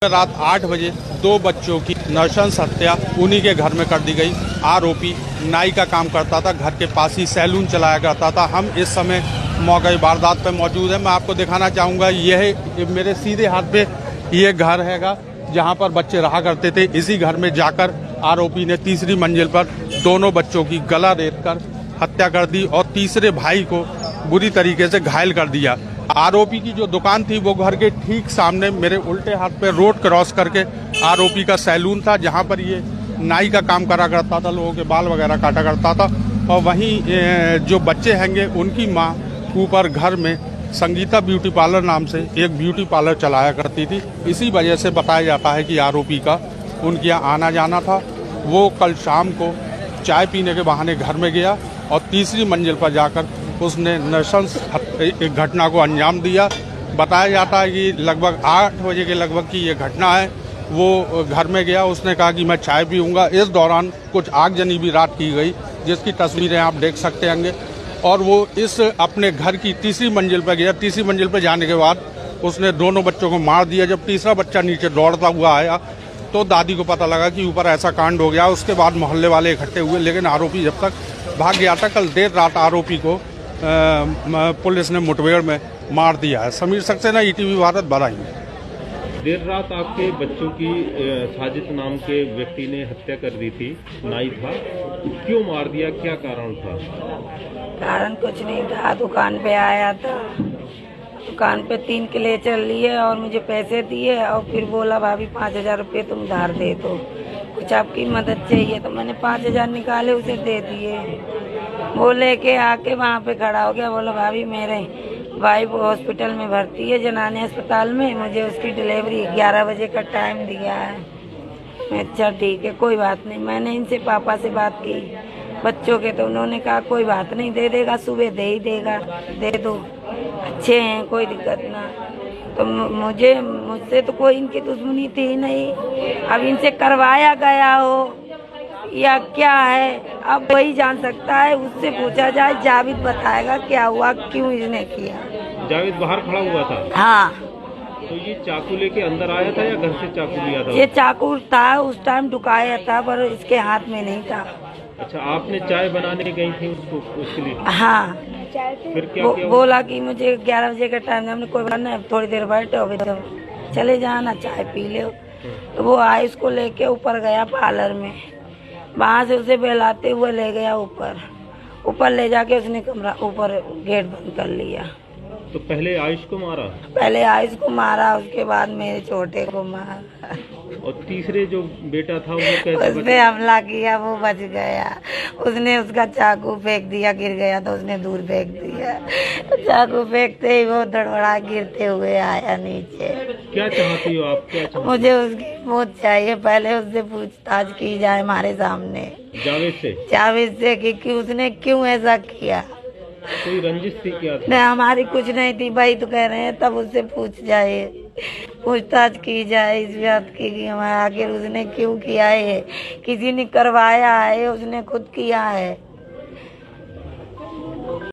रात 8 बजे 2 बच्चों की नृशंस हत्या उन्हीं के घर में कर दी गई। आरोपी नाई का काम करता था, घर के पास ही सैलून चलाया करता था। हम इस समय मौके वारदात पे मौजूद है। मैं आपको दिखाना चाहूँगा, यह मेरे सीधे हाथ पे ये घर हैगा जहाँ पर बच्चे रहा करते थे। इसी घर में जाकर आरोपी ने तीसरी मंजिल पर दोनों बच्चों की गला रेतकर हत्या कर दी और तीसरे भाई को बुरी तरीके से घायल कर दिया। आरोपी की जो दुकान थी वो घर के ठीक सामने मेरे उल्टे हाथ पे रोड क्रॉस करके आरोपी का सैलून था, जहां पर ये नाई का काम करा करता था, लोगों के बाल वगैरह काटा करता था। और वहीं जो बच्चे हैंगे उनकी माँ ऊपर घर में संगीता ब्यूटी पार्लर नाम से एक ब्यूटी पार्लर चलाया करती थी। इसी वजह से बताया जाता है कि आरोपी का उनके यहाँ आना जाना था। वो कल शाम को चाय पीने के बहाने घर में गया और तीसरी मंजिल पर जाकर उसने नृशंस एक घटना को अंजाम दिया। बताया जाता है कि लगभग 8 बजे के लगभग की ये घटना है। वो घर में गया, उसने कहा कि मैं चाय पीऊँगा। इस दौरान कुछ आगजनी भी रात की गई, जिसकी तस्वीरें आप देख सकते होंगे। और वो इस अपने घर की तीसरी मंजिल पर गया। तीसरी मंजिल पर जाने के बाद उसने दोनों बच्चों को मार दिया। जब तीसरा बच्चा नीचे दौड़ता हुआ आया तो दादी को पता लगा कि ऊपर ऐसा कांड हो गया। उसके बाद मोहल्ले वाले इकट्ठे हुए, लेकिन आरोपी जब तक भाग गया था। कल देर रात आरोपी को पुलिस ने मुठभेड़ में मार दिया है। समीर सक्सेना, ईटीवी भारत, बदायूं। देर रात आपके बच्चों की साजिद नाम के व्यक्ति ने हत्या कर दी थी, नाई था। क्यों मार दिया, क्या कारण था? कारण कुछ नहीं था। दुकान पे आया था, दुकान पे 3 किले चल लिए और मुझे पैसे दिए और फिर बोला भाभी 5000 रुपये तुम उधार दे दो, कुछ आपकी मदद चाहिए। तो मैंने 5000 निकाले, उसे दे दिए। वो लेके आके वहाँ पे खड़ा हो गया, बोला भाभी मेरे भाई वो हॉस्पिटल में भर्ती है, जनानी अस्पताल में, मुझे उसकी डिलीवरी 11 बजे का टाइम दिया है। मैं अच्छा ठीक है, कोई बात नहीं। मैंने इनसे पापा से बात की बच्चों के, तो उन्होंने कहा कोई बात नहीं, दे देगा, सुबह दे ही देगा, दे दो, अच्छे हैं, कोई दिक्कत ना। तो मुझसे तो कोई इनकी दुश्मनी थी नहीं। अब इनसे करवाया गया हो या क्या है, अब वही जान सकता है। उससे पूछा जाए, जावेद बताएगा क्या हुआ, क्यों इसने किया। जावेद बाहर खड़ा हुआ था? हाँ। तो ये चाकू लेके अंदर आया था या घर से चाकू लिया था? ये चाकू था, उस टाइम ढुकाया था, पर इसके हाथ में नहीं था। अच्छा, आपने चाय बनाने गई थी उसके लिए? हाँ। फिर क्या किया? बोला कि मुझे 11 बजे का टाइम है। हमने कोई बात नहीं, थोड़ी देर बैठे हो, तो चले जाना, चाय पी ले। तो वो आए, उसको लेके ऊपर गया पार्लर में, वहाँ से उसे बहलाते हुए ले गया ऊपर ले जाके उसने कमरा ऊपर गेट बंद कर लिया। तो पहले आयुष को मारा? पहले आयुष को मारा, उसके बाद मेरे छोटे को मारा। और तीसरे जो बेटा था वो कैसे? उसने हमला किया, वो बच गया। उसने उसका चाकू फेंक दिया, गिर गया तो उसने दूर फेंक दिया। चाकू फेंकते ही वो धड़बड़ा गिरते हुए आया नीचे। क्या चाहती हो आप, क्या चाहती? मुझे उसकी मौत चाहिए। पहले उससे पूछताछ की जाए हमारे सामने, जावेद से कि उसने क्यों ऐसा किया। कोई रंजिश थी क्या? नहीं, हमारी कुछ नहीं थी भाई, तो कह रहे हैं तब उससे पूछताछ की जाए इस बात की कि हमारे आखिर उसने क्यों किया है। किसी ने करवाया है, उसने खुद किया है।